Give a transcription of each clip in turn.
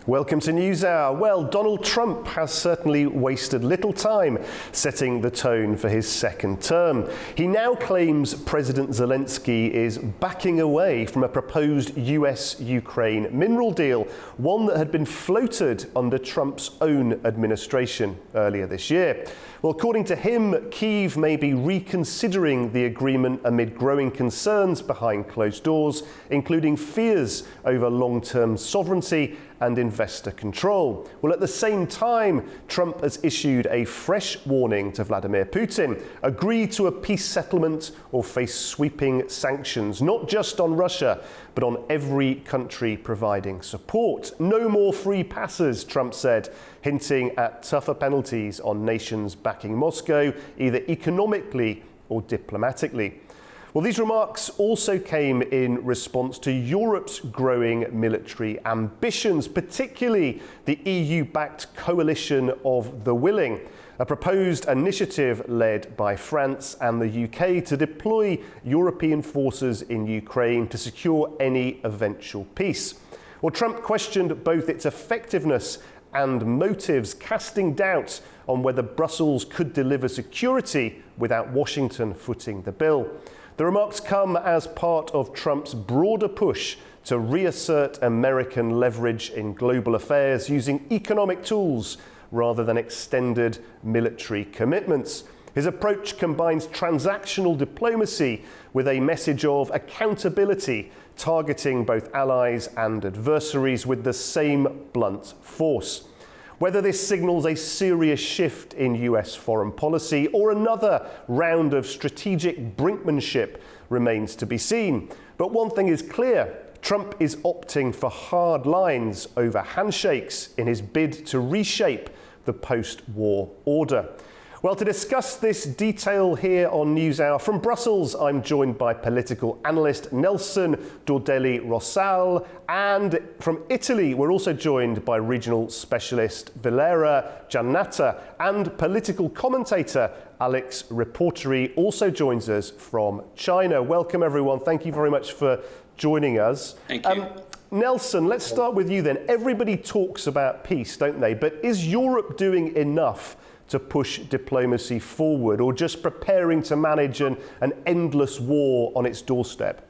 Welcome to Newshour. Well, Donald Trump has certainly wasted little time setting the tone for his second term. He now claims President Zelenskyy is backing away from a proposed US-Ukraine mineral deal, one that had been floated under Trump's own administration earlier this year. Well, according to him, Kyiv may be reconsidering the agreement amid growing concerns behind closed doors, including fears over long-term sovereignty and investor control. Well, at the same time, Trump has issued a fresh warning to Vladimir Putin: agree to a peace settlement or face sweeping sanctions, not just on Russia, but on every country providing support. No more free passes, Trump said, hinting at tougher penalties on nations backing Moscow, either economically or diplomatically. Well, these remarks also came in response to Europe's growing military ambitions, particularly the EU-backed coalition of the willing, a proposed initiative led by France and the UK to deploy European forces in Ukraine to secure any eventual peace. Well, Trump questioned both its effectiveness and motives, casting doubt on whether Brussels could deliver security without Washington footing the bill. The remarks come as part of Trump's broader push to reassert American leverage in global affairs using economic tools rather than extended military commitments. His approach combines transactional diplomacy with a message of accountability, targeting both allies and adversaries with the same blunt force. Whether this signals a serious shift in US foreign policy or another round of strategic brinkmanship remains to be seen. But one thing is clear: Trump is opting for hard lines over handshakes in his bid to reshape the post-war order. Well, to discuss this detail here on Newshour from Brussels, I'm joined by political analyst Nelson Dordelli-Rossal, and from Italy, we're also joined by regional specialist Valera Giannata, and political commentator Alex Reporteri also joins us from China. Welcome, everyone. Thank you very much for joining us. Thank you. Nelson, let's start with you then. Everybody talks about peace, don't they? But is Europe doing enough to push diplomacy forward, or just preparing to manage an endless war on its doorstep?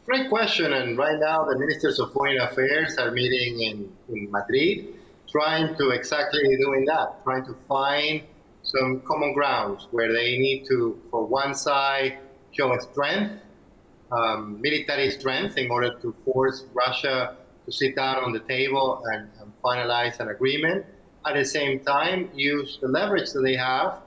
Great question. And right now, the ministers of foreign affairs are meeting in Madrid, trying to exactly doing that, trying to find some common grounds where they need to, for one side, show strength, military strength, in order to force Russia to sit down on the table and finalize an agreement. At the same time, use the leverage that they have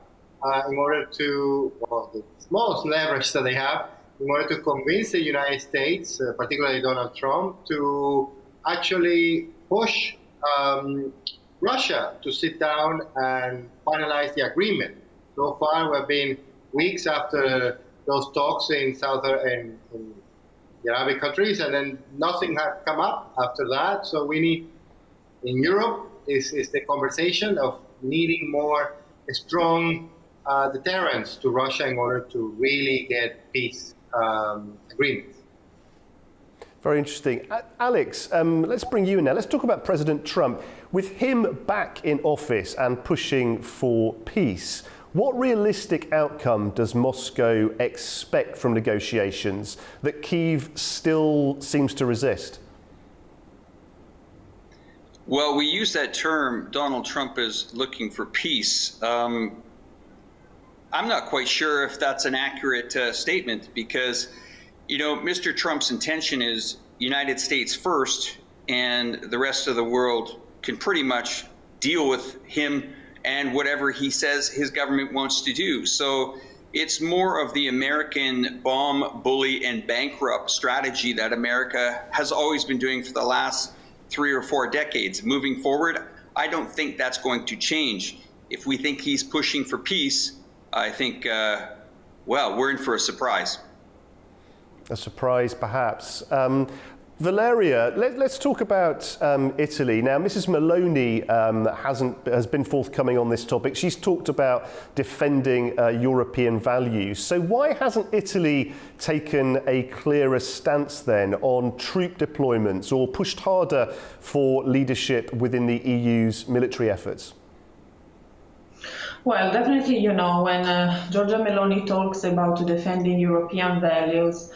in order to, well, the smallest leverage that they have, in order to convince the United States, particularly Donald Trump, to actually push Russia to sit down and finalize the agreement. So far, we've been weeks after those talks in the Arabic countries, and then nothing has come up after that. So we need, in Europe, is the conversation of needing more strong deterrence to Russia in order to really get peace agreements. Very interesting. Alex, let's bring you in now. Let's talk about President Trump. With him back in office and pushing for peace, what realistic outcome does Moscow expect from negotiations that Kyiv still seems to resist? Well, we use that term, Donald Trump is looking for peace. I'm not quite sure if that's an accurate statement, because, you know, Mr. Trump's intention is United States first, and the rest of the world can pretty much deal with him and whatever he says his government wants to do. So it's more of the American bomb, bully, and bankrupt strategy that America has always been doing for the last 3 or 4 decades. Moving forward, I don't think that's going to change. If we think he's pushing for peace, I think, well, we're in for a surprise. A surprise, perhaps. Valeria, let's talk about Italy. Now, Mrs. Meloni has been forthcoming on this topic. She's talked about defending European values. So why hasn't Italy taken a clearer stance then on troop deployments or pushed harder for leadership within the EU's military efforts? Well, definitely, when Giorgia Meloni talks about defending European values,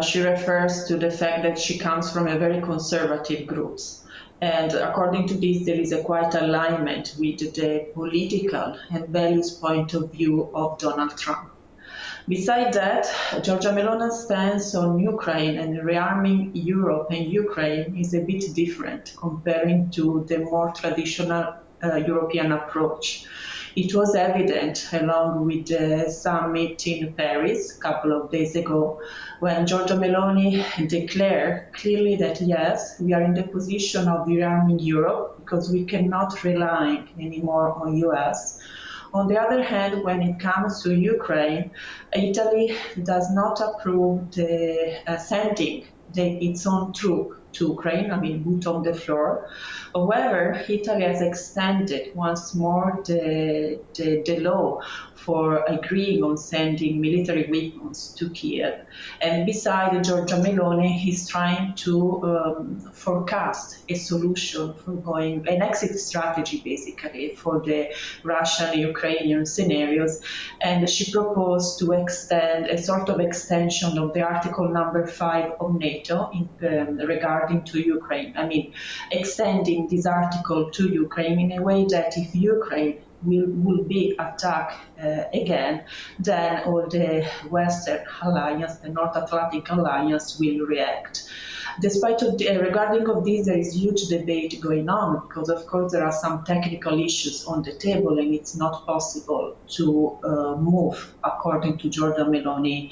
she refers to the fact that she comes from a very conservative groups. And according to this, there is a quite alignment with the political and values point of view of Donald Trump. Besides that, Giorgia Meloni's stance on Ukraine and rearming Europe and Ukraine is a bit different comparing to the more traditional European approach. It was evident along with the summit in Paris a couple of days ago when Giorgia Meloni declared clearly that yes, we are in the position of rearming Europe because we cannot rely anymore on US. On the other hand, when it comes to Ukraine, Italy does not approve the sending its own troop to Ukraine, boot on the floor. However, Italy has extended once more the law for agreeing on sending military weapons to Kiev. And besides, Giorgia Meloni is trying to forecast a solution for an exit strategy, basically, for the Russian-Ukrainian scenarios. And she proposed to extend a sort of extension of the Article number 5 of NATO regarding to Ukraine. Extending this article to Ukraine in a way that if Ukraine will be attacked again, then all the Western Alliance, the North Atlantic Alliance, will react. Despite regarding of this, there is huge debate going on because, of course, there are some technical issues on the table, and it's not possible to move according to Giorgia Meloni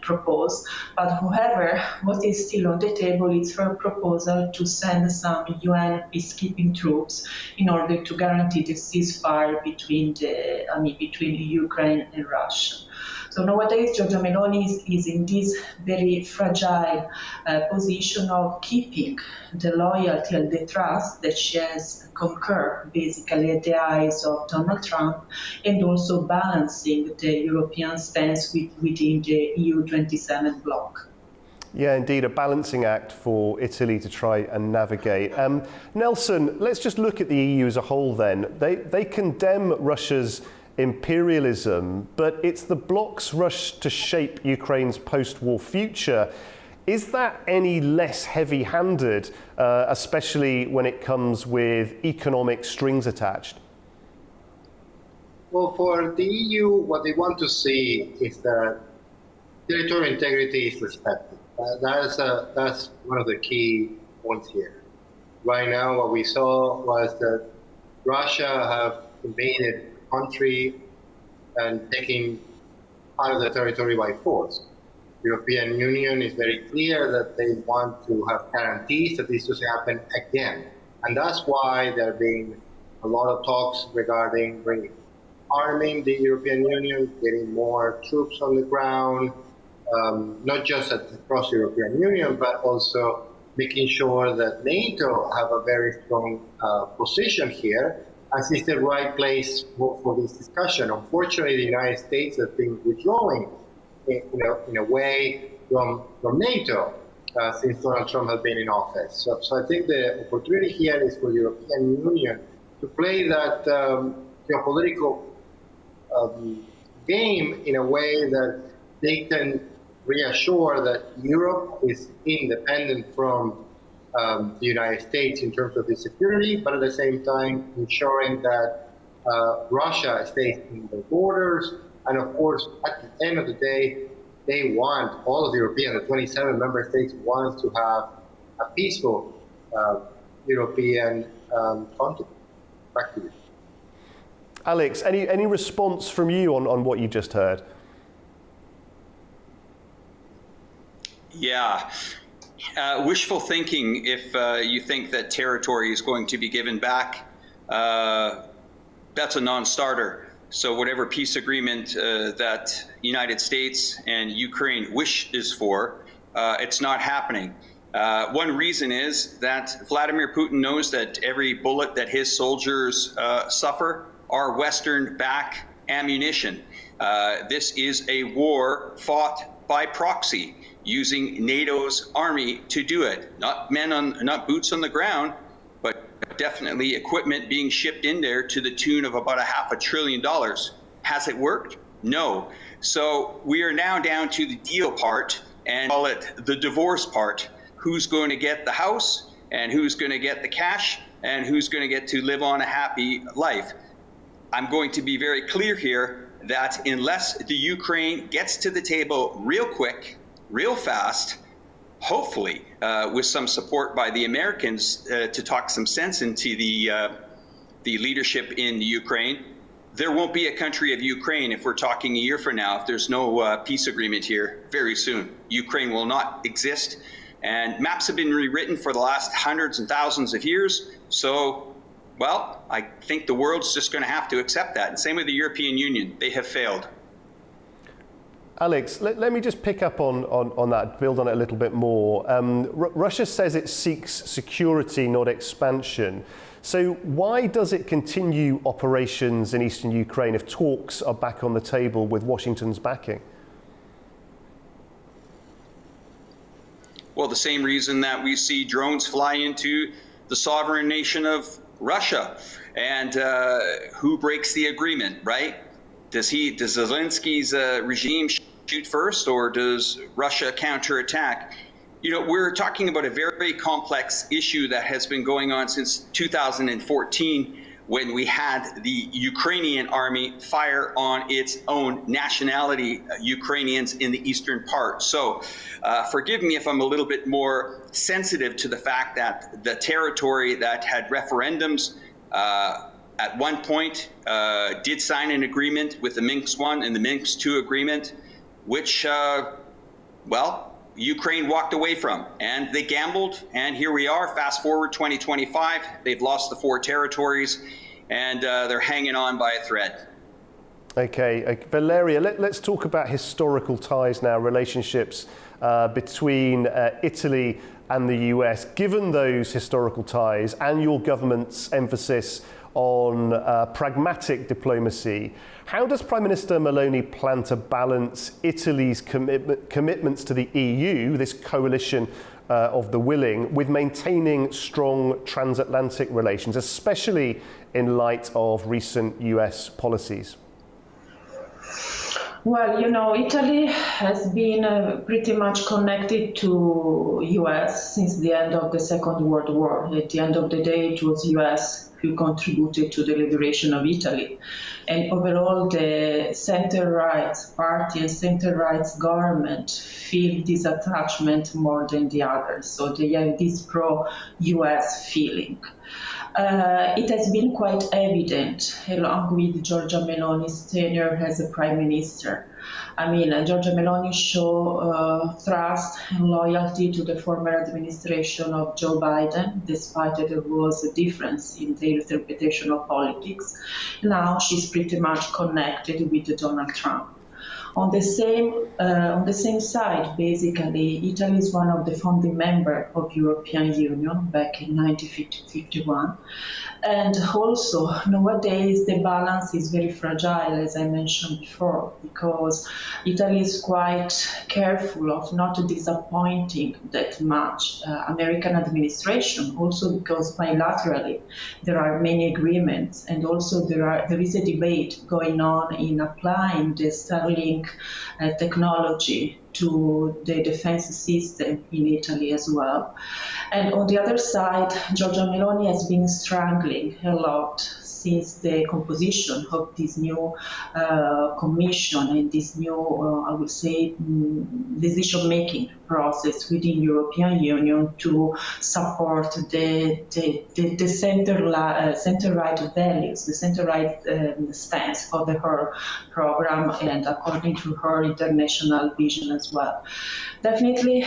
proposed. But however, what is still on the table is her proposal to send some UN peacekeeping troops in order to guarantee the ceasefire between Ukraine and Russia. So nowadays, Giorgia Meloni is in this very fragile position of keeping the loyalty and the trust that she has conquered, basically, at the eyes of Donald Trump, and also balancing the European stance within the EU 27 bloc. Yeah, indeed, a balancing act for Italy to try and navigate. Nelson, let's just look at the EU as a whole then. They condemn Russia's imperialism, but it's the bloc's rush to shape Ukraine's post-war future. Is that any less heavy-handed, especially when it comes with economic strings attached? Well, for the EU, what they want to see is that territorial integrity is respected. That's one of the key points here. Right now, what we saw was that Russia have invaded country and taking part of the territory by force. The European Union is very clear that they want to have guarantees that this doesn't happen again. And that's why there have been a lot of talks regarding arming the European Union, getting more troops on the ground, not just across the European Union, but also making sure that NATO have a very strong position here, as is the right place for this discussion. Unfortunately, the United States has been withdrawing in a way from NATO since Donald Trump has been in office. So I think the opportunity here is for the European Union to play that geopolitical game in a way that they can reassure that Europe is independent from the United States in terms of the security, but at the same time ensuring that Russia stays in the borders. And of course, at the end of the day, they want, all of the European, the 27 member states want to have a peaceful European continent. Back to you. Alex, any response from you on what you just heard? Yeah. Wishful thinking if you think that territory is going to be given back, that's a non-starter. So whatever peace agreement that United States and Ukraine wishes for it's not happening. One reason is that Vladimir Putin knows that every bullet that his soldiers suffer are Western-backed ammunition. This is a war fought by proxy, using NATO's army to do it. Not boots on the ground, but definitely equipment being shipped in there to the tune of about $500 billion. Has it worked? No. So we are now down to the deal part, and call it the divorce part. Who's going to get the house, and who's going to get the cash, and who's going to get to live on a happy life? I'm going to be very clear here that unless the Ukraine gets to the table real quick, real fast, hopefully with some support by the Americans to talk some sense into the leadership in the Ukraine, there won't be a country of Ukraine if we're talking a year from now, if there's no peace agreement here very soon. Ukraine will not exist. And maps have been rewritten for the last hundreds and thousands of years. So, well, I think the world's just going to have to accept that. And same with the European Union. They have failed. Alex, let me just pick up on that, build on it a little bit more. Russia says it seeks security, not expansion. So why does it continue operations in eastern Ukraine if talks are back on the table with Washington's backing? Well, the same reason that we see drones fly into the sovereign nation of Russia. And who breaks the agreement, right? Does Zelensky's regime shoot first, or does Russia counterattack? You know, we're talking about a very complex issue that has been going on since 2014, when we had the Ukrainian army fire on its own nationality, Ukrainians in the eastern part. So forgive me if I'm a little bit more sensitive to the fact that the territory that had referendums at one point did sign an agreement with the Minsk I and the Minsk II agreement, which, well, Ukraine walked away from, and they gambled, and here we are, fast forward 2025, they've lost the 4 territories, and they're hanging on by a thread. Okay, Valeria, let's talk about historical ties now, relationships between Italy and the US. Given those historical ties and your government's emphasis on pragmatic diplomacy, how does Prime Minister Meloni plan to balance Italy's commitments to the EU, this coalition of the willing, with maintaining strong transatlantic relations, especially in light of recent US policies? Well, you know, Italy has been pretty much connected to US since the end of the Second World War. At the end of the day, it was US who contributed to the liberation of Italy. And overall, the center-right party and center-right government feel this attachment more than the others. So they have this pro-US feeling. It has been quite evident, along with Giorgia Meloni's tenure as a prime minister. I mean, Giorgia Meloni showed trust and loyalty to the former administration of Joe Biden, despite that there was a difference in their interpretation of politics. Now she's pretty much connected with Donald Trump. On the same side, basically, Italy is one of the founding members of European Union back in 1951. And also, nowadays, the balance is very fragile, as I mentioned before, because Italy is quite careful of not disappointing that much American administration, also because bilaterally there are many agreements, and also there is a debate going on in applying the Starlink technology to the defense system in Italy as well. And on the other side, Giorgia Meloni has been struggling a lot since the composition of this new commission and this new, I would say, decision-making process within European Union to support the center-right values, the center-right stance for her program, and according to her international vision as well. Definitely,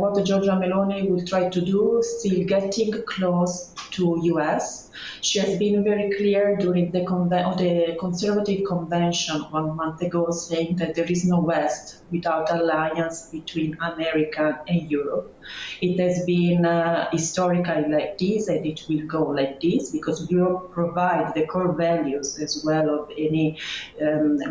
what Giorgia Meloni will try to do, still getting close to US. She has been very clear clear during the Conservative Convention 1 month ago, saying that there is no West without alliance between America and Europe. It has been historically like this, and it will go like this, because Europe provides the core values as well of any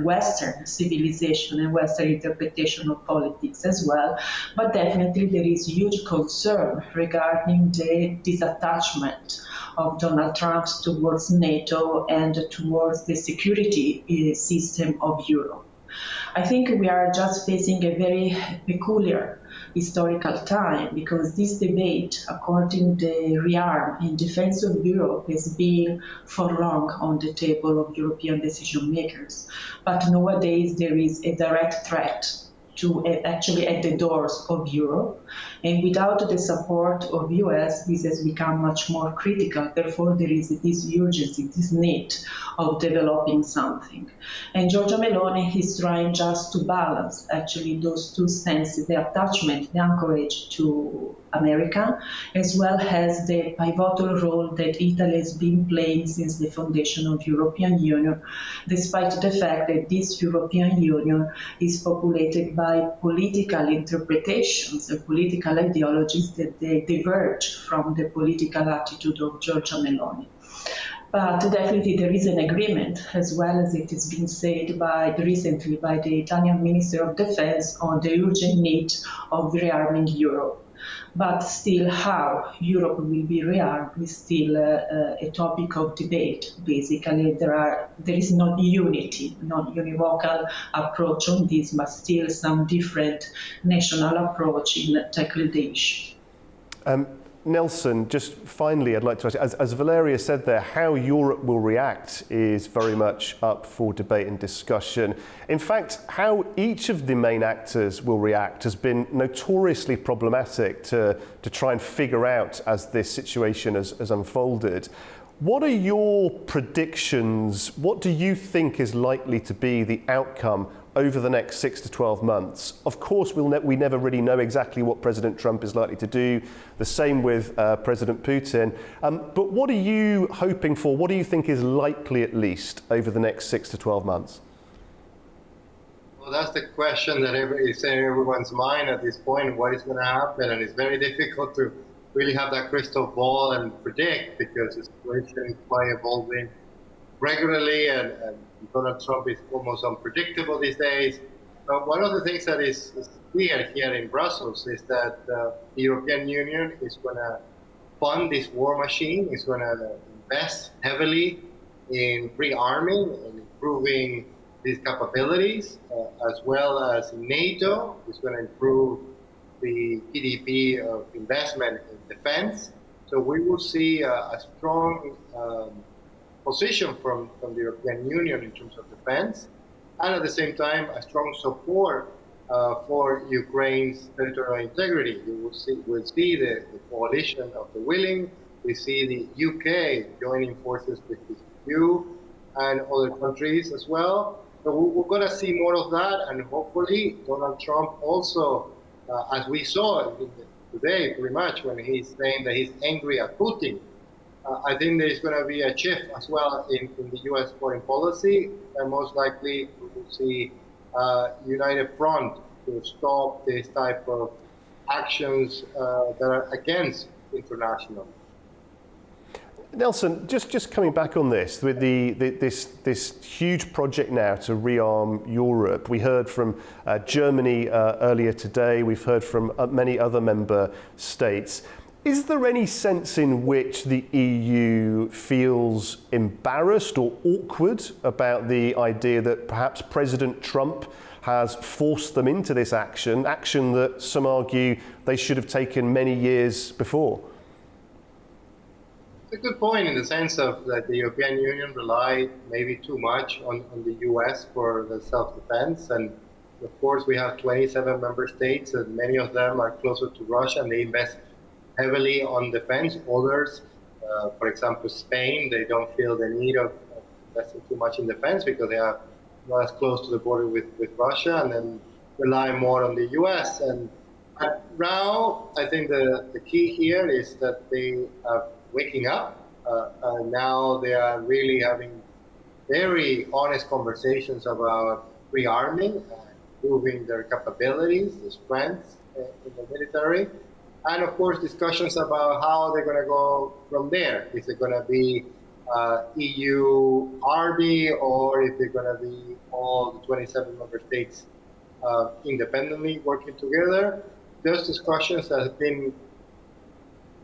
Western civilization and Western interpretation of politics as well. But definitely there is huge concern regarding the disattachment of Donald Trump towards NATO and towards the security system of Europe. I think we are just facing a very peculiar historical time, because this debate, according to the rearm in defense of Europe, has been for long on the table of European decision makers. But nowadays there is a direct threat to actually at the doors of Europe, and without the support of US, this has become much more critical. Therefore, there is this urgency, this need of developing something. And Giorgia Meloni is trying just to balance actually those two senses, the attachment, the anchorage to America, as well as the pivotal role that Italy has been playing since the foundation of European Union, despite the fact that this European Union is populated by political interpretations and political ideologies that they diverge from the political attitude of Giorgia Meloni. But definitely there is an agreement, as well as it has been said recently by the Italian Minister of Defense, on the urgent need of rearming Europe. But still, how Europe will be rearmed is still a topic of debate. Basically, there is not unity, not univocal approach on this, but still some different national approach in tackling the issue. Nelson, just finally, I'd like to ask, as Valeria said there, how Europe will react is very much up for debate and discussion. In fact, how each of the main actors will react has been notoriously problematic to try and figure out as this situation has unfolded. What are your predictions? What do you think is likely to be the outcome over the next 6 to 12 months? Of course, we never really know exactly what President Trump is likely to do. The same with President Putin. But what are you hoping for? What do you think is likely, at least, over the next 6 to 12 months? Well, that's the question that is in everyone's mind at this point. What is going to happen? And it's very difficult to really have that crystal ball and predict, because the situation is quite evolving regularly, and Donald Trump is almost unpredictable these days. But one of the things that is clear here in Brussels is that the European Union is going to fund this war machine, is going to invest heavily in rearming and improving these capabilities, as well as NATO is going to improve the GDP of investment in defense. So we will see a strong position from the European Union in terms of defense, and at the same time a strong support for Ukraine's territorial integrity. We'll see the coalition of the willing. We see the UK joining forces with the EU and other countries as well. So we're going to see more of that, and hopefully Donald Trump also, as we saw today pretty much when he's saying that he's angry at Putin, I think there's going to be a shift as well in the U.S. foreign policy, and most likely we will see a united front to stop this type of actions that are against international. Nelson, just coming back on this, with this huge project now to rearm Europe. We heard from Germany earlier today. We've heard from many other member states. Is there any sense in which the EU feels embarrassed or awkward about the idea that perhaps President Trump has forced them into this action that some argue they should have taken many years before? It's a good point, in the sense of that the European Union relied maybe too much on the US for the self-defense. And of course, we have 27 member states, and many of them are closer to Russia, and they invest heavily on defense. Others, for example, Spain, they don't feel the need of investing too much in defense because they are not as close to the border with Russia, and then rely more on the US. And now, I think the key here is that they are waking up Now they are really having very honest conversations about rearming, improving their capabilities, the strengths in the military, and of course discussions about how they're going to go from there. Is it going to be EU army, or is it going to be all the 27 member states independently working together? Those discussions that have been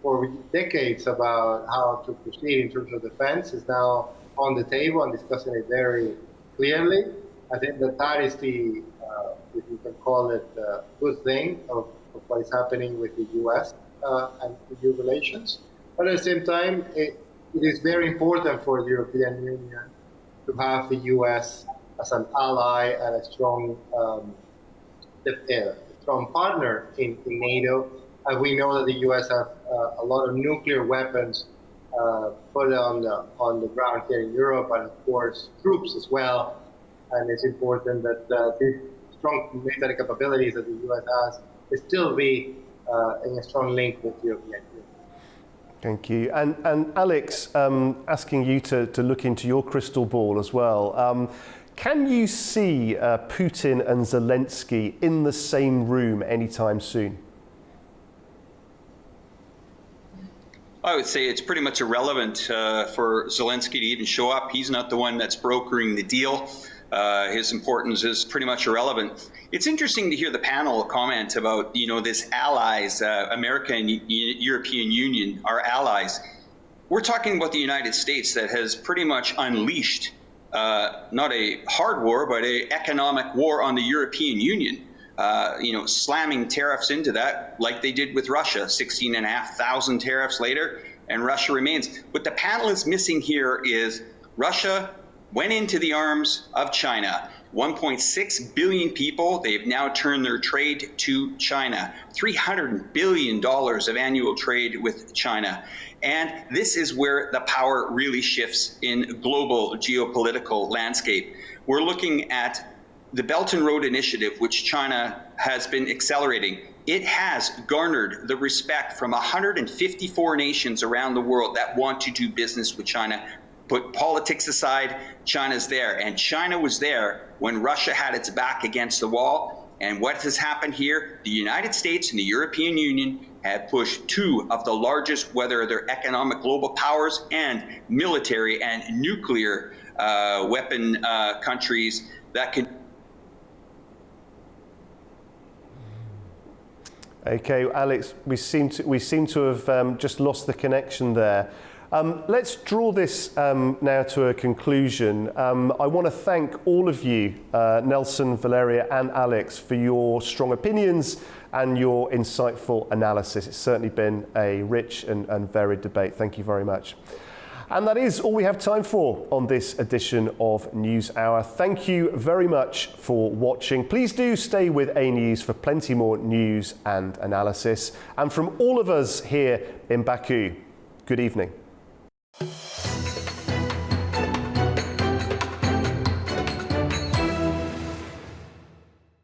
for decades about how to proceed in terms of defense is now on the table and discussing it very clearly. I think that is the, if you can call it, good thing of what is happening with the US and EU relations. But at the same time, it is very important for the European Union to have the US as an ally and a strong partner in NATO. We know that the US have a lot of nuclear weapons put on the ground here in Europe, and of course troops as well. And it's important that these strong military capabilities that the US has still be in a strong link with the European Union. Thank you. And Alex, asking you to look into your crystal ball as well. Can you see Putin and Zelenskyy in the same room anytime soon? I would say it's pretty much irrelevant for Zelenskyy to even show up. He's not the one that's brokering the deal. His importance is pretty much irrelevant. It's interesting to hear the panel comment about, this allies, America and European Union are allies. We're talking about the United States that has pretty much unleashed not a hard war, but an economic war on the European Union. Slamming tariffs into that like they did with Russia, 16,500 tariffs later, and Russia remains. What the panel is missing here is Russia went into the arms of China. 1.6 billion people, they've now turned their trade to China. $300 billion of annual trade with China. And this is where the power really shifts in global geopolitical landscape. We're looking at the Belt and Road Initiative, which China has been accelerating. It has garnered the respect from 154 nations around the world that want to do business with China. Put politics aside, China's there. And China was there when Russia had its back against the wall. And what has happened here? The United States and the European Union have pushed two of the largest, whether they're economic global powers and military and nuclear weapon countries that can. Okay, Alex, we seem to have just lost the connection there. Let's draw this now to a conclusion. I want to thank all of you, Nelson, Valeria and Alex, for your strong opinions and your insightful analysis. It's certainly been a rich and varied debate. Thank you very much. And that is all we have time for on this edition of Newshour. Thank you very much for watching. Please do stay with A News for plenty more news and analysis. And from all of us here in Baku, good evening.